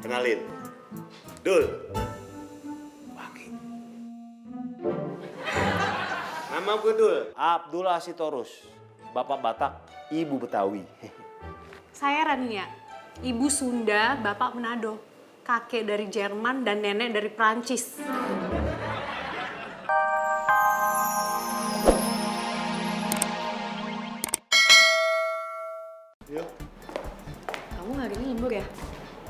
Kenalin, Dul. Wangi. Nama gue Dul. Abdullah Sitorus. Bapak Batak, Ibu Betawi. Saya Rania, Ibu Sunda, Bapak Manado. Kakek dari Jerman dan nenek dari Prancis. Kamu hari ini lembur ya?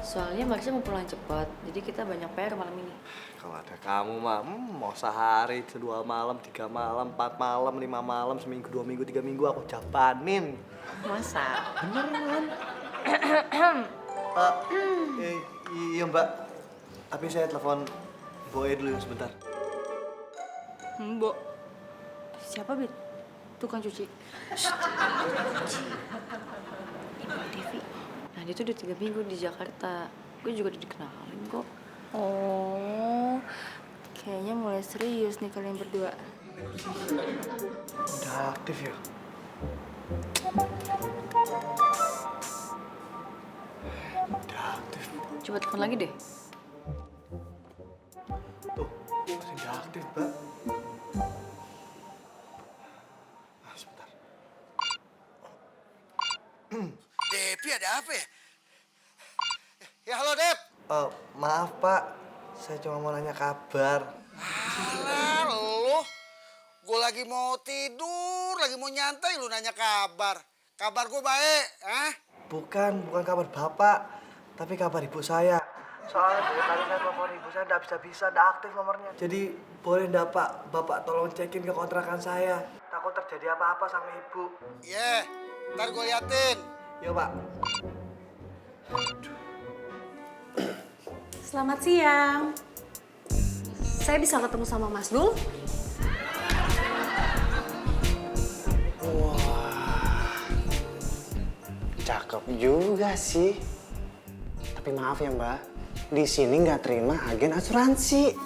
Soalnya Marsha mau pulang cepat, jadi kita banyak PR malam ini. Kalau ada kamu mah, mau sehari, 2 malam, 3 malam, 4 malam, 5 malam, seminggu, 2 minggu, 3 minggu aku jabanin. Masa? Beneran. Iya mbak, tapi saya telepon Boy dulu sebentar. Mbok. Siapa, Bit? Tukang cuci. Ibu Devi. Nah, dia tuh udah 3 minggu di Jakarta. Gue juga udah dikenalin kok. Oh, kayaknya mulai serius nih kalian berdua. Udah aktif ya? Udah aktif. Coba telepon lagi deh. Tuh, masih udah aktif mbak. Sebentar. Depi ada apa ya? Ya halo Dep. Maaf pak, saya cuma mau nanya kabar. Alah lu. Gue lagi mau tidur, lagi mau nyantai lu nanya kabar. Kabar gue baik, ah? Bukan kabar bapak, tapi kabar ibu saya. Soalnya dari tadi saya telepon ibu saya nggak bisa, nggak aktif nomornya. Jadi boleh nggak pak, bapak tolong cekin ke kontrakan saya. Takut terjadi apa-apa sama ibu. Iya, ntar gue liatin. Yo pak. Selamat siang. Saya bisa ketemu sama Mas Dul? Cakep juga sih. Tapi maaf ya Mbak, di sini nggak terima agen asuransi.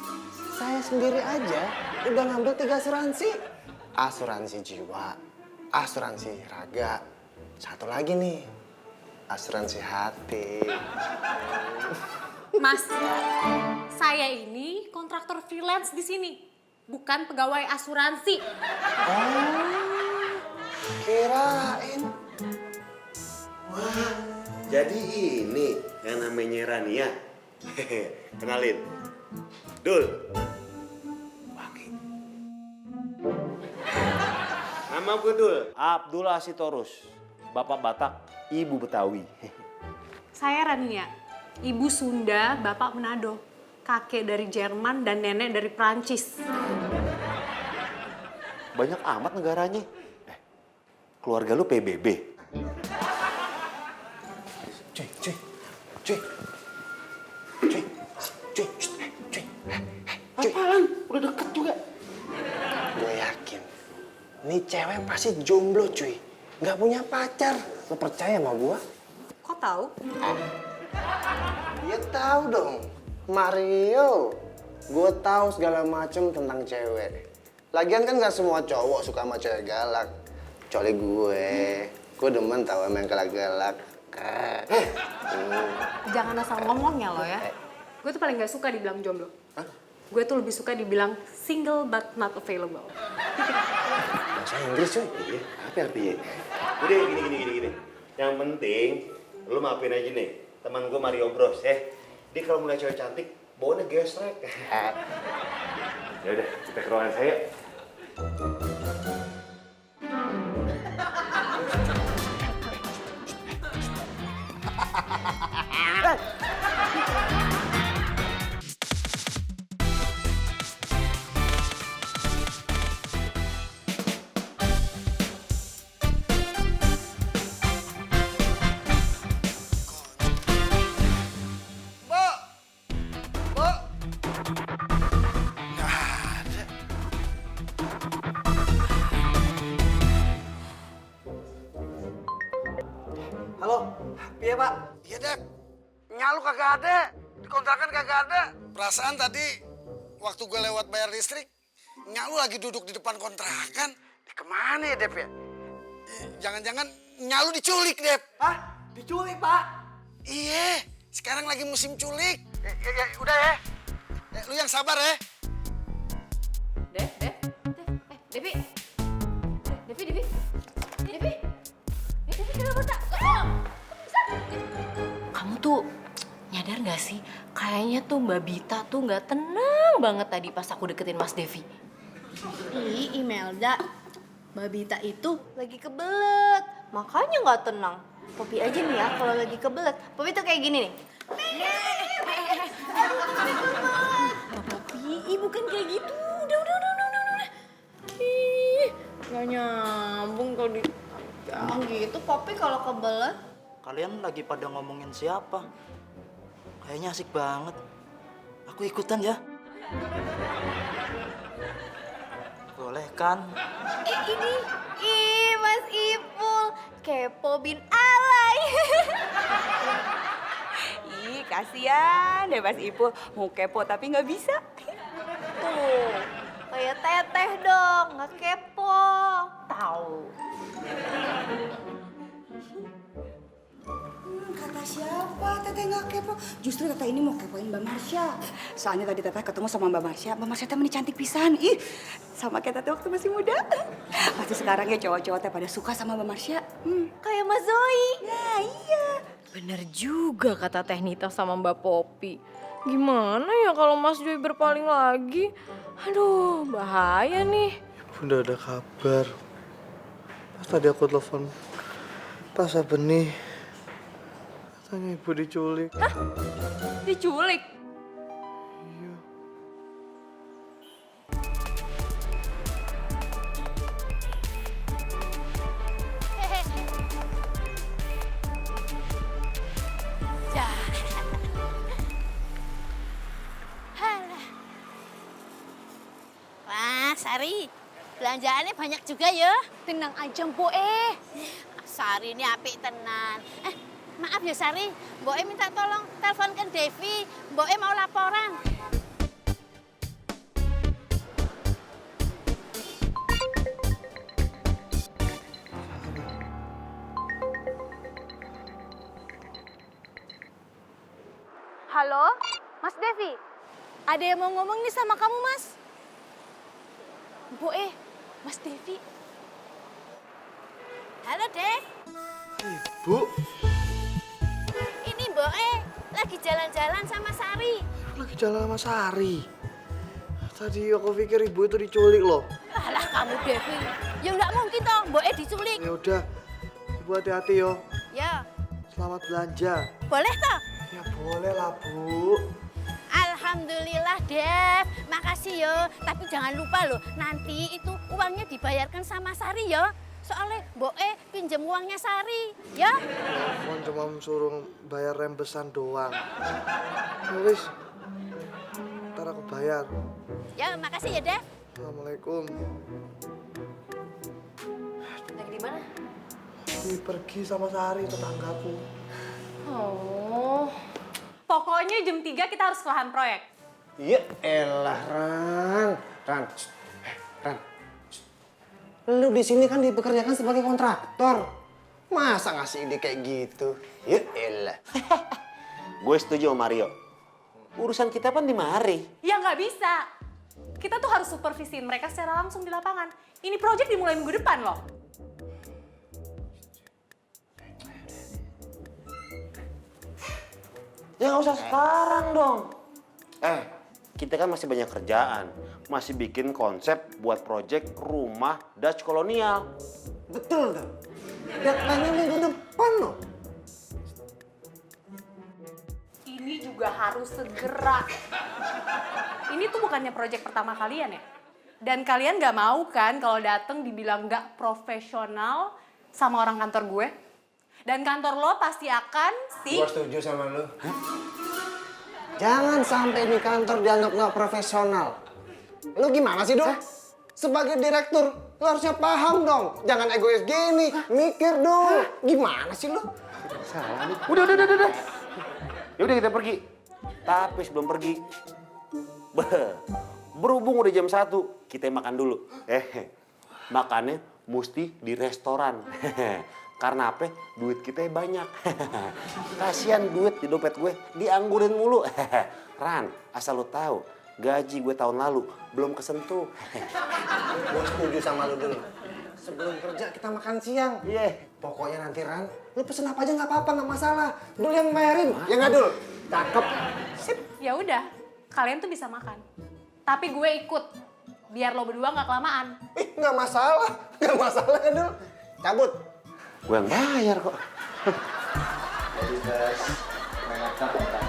Saya sendiri aja udah ngambil 3 asuransi. Asuransi jiwa, asuransi raga, satu lagi nih, asuransi hati. Mas, saya ini kontraktor freelance di sini, bukan pegawai asuransi. Kirain. Wah, jadi ini yang namanya Rania. Kenalin, Dul. Wangi. Nama gue Dul. Abdullah Sitorus. Bapak Batak, Ibu Betawi. Saya Rania, Ibu Sunda, Bapak Manado. Kakek dari Jerman dan nenek dari Prancis. Banyak amat negaranya. Keluarga lu PBB. Cuy. Apaan? Udah deket juga. Gue yakin, nih cewek pasti jomblo cuy. Nggak punya pacar. Lo percaya sama gua? Kok tahu? Ya tahu dong, Mario. Gue tahu segala macem tentang cewek. Lagian kan nggak semua cowok suka sama cewek galak. Kecuali gue demen tahu emang galak-galak. Jangan asal ngomongnya lo ya. Gue tuh paling gak suka dibilang jomblo. Gue tuh lebih suka dibilang single but not available. Bahasa Inggris cuy. Iya, apa artinya? Udah gini. Yang penting, lu maafin aja nih. Teman gue Mario Bros, dia kalau mulai cewek cantik, baunya gesrek. Ya udah, kita ke ruangan saya. Mbok. Mbok. Nggak ada. Halo, iya pak. Iya Dep. Nyalu kagak ada. Di kontrakan kagak ada. Perasaan tadi waktu gue lewat bayar listrik, Nyalu lagi duduk di depan kontrakan. Di kemana ya Dep ya? Jangan-jangan Nyalu diculik Dep. Hah? Diculik pak? Iya, Sekarang lagi musim culik. Ya, udah ya. Lu yang sabar ya. Devi kenapa tak? Kamu tuh nyadar gak sih? Kayaknya tuh Mbak Bita tuh gak tenang banget tadi pas aku deketin Mas Devi. Ih, Imelda. Mbak Bita itu lagi kebelet. Makanya nggak tenang. Popi aja nih ya, kalau lagi kebelet. Popi tuh kayak gini nih. Popi, bukan kayak gitu. Udah. Ih, nggak nyambung kalau di... Emang gitu, Popi kalau kebelet. Kalian lagi pada ngomongin siapa? Kayaknya asik banget. Aku ikutan ya. Boleh kan? Ih, Mas Ipul. Kepo bin alay. Ih, kasihan deh Mas Ipul. Mau kepo tapi nggak bisa. Tuh, kayak teteh dong, nggak kepo. Tahu. Kata siapa teteh nggak kepo? Justru teteh ini mau kepoin Mbak Marsha. Soalnya tadi teteh ketemu sama Mbak Marsha. Mbak Marsha teh cantik pisan. Ih, sama kayak teteh waktu masih muda. Pasti sekarang ya cowok-cowok teh pada suka sama Mbak Marsha. Kayak Mas Zoe. Nah iya. Bener juga kata Teh Nita sama Mbak Popi. Gimana ya kalau Mas Joy berpaling lagi? Aduh, bahaya nih. Udah ada kabar. Pas tadi aku telepon Tasa Benih. Katanya ibu diculik. Diculik? Iya. Wah, Sari, belanjaannya banyak juga ya. Tenang aja, Mboe. Sari ini apik tenan. Maaf ya Sari, Mboe minta tolong teleponkan Devi. Mboe mau laporan. Halo, Mas Devi. Ada yang mau ngomong nih sama kamu, Mas. Mboe, Mas Devi. Halo, Dek. Ibu, Ini Mboe lagi jalan-jalan sama Sari. lagi jalan sama Sari. Tadi aku pikir ibu itu diculik loh. Alah kamu Devi. Ya nggak mungkin toh Mboe diculik. Ya udah, ibu hati-hati yo. Ya, Selamat belanja. boleh toh? Ya boleh lah bu. Alhamdulillah, Dev. Makasih yo. Tapi jangan lupa loh, nanti itu uangnya dibayarkan sama Sari ya. Soalnya Mboe pinjem uangnya Sari, ya. Aku cuma suruh bayar rembesan doang. Nulis, ntar aku bayar. Ya, makasih ya, Dev. Assalamualaikum. Lagi di mana? Ini pergi sama Sari tetanggaku. Oh. Pokoknya jam 3 kita harus ke lahan proyek. Ya elah, Ran. Ran. Ran. Lu di sini kan dipekerjakan sebagai kontraktor. Masa ngasih ide kayak gitu? Ya elah. Gue setuju sama Mario. Urusan kita kan di mari. Ya nggak bisa. Kita tuh harus supervisiin mereka secara langsung di lapangan. Ini proyek dimulai minggu depan loh. Ya nggak usah sekarang dong. Kita kan masih banyak kerjaan. Masih bikin konsep buat proyek rumah Dutch kolonial. Betul tuh. Deadline-nya minggu depan loh. Ini juga harus segera. Ini tuh bukannya proyek pertama kalian ya? Dan kalian nggak mau kan kalau dateng dibilang nggak profesional sama orang kantor gue? Dan kantor lo pasti akan Gua setuju sama lu. Jangan sampai di kantor dianggap nggak profesional. Lu gimana sih, Dong? Sebagai direktur, lu harusnya paham dong. Jangan egois gini, mikir dong. Gimana sih lu? Salah nih. Udah. Yaudah kita pergi. Tapi sebelum pergi, berhubung udah jam 1, kita makan dulu. Makannya mesti di restoran. Karena apa? Duit kita banyak. Kasihan duit di dompet gue, dianggurin mulu. Ran, asal lu tahu, gaji gue tahun lalu belum kesentuh. Gue setuju sama lu dulu. Sebelum kerja kita makan siang. Iya. Pokoknya nanti Ran, lu pesen apa aja nggak apa-apa, nggak masalah. Dul yang bayarin, ya nggak Dul? Cakep. Sip, ya udah. Kalian tuh bisa makan. Tapi gue ikut. Biar lo berdua nggak kelamaan. Nggak masalah ya Dul. Cabut. Gue yang bayar kok. Jadi guys, mereka kontak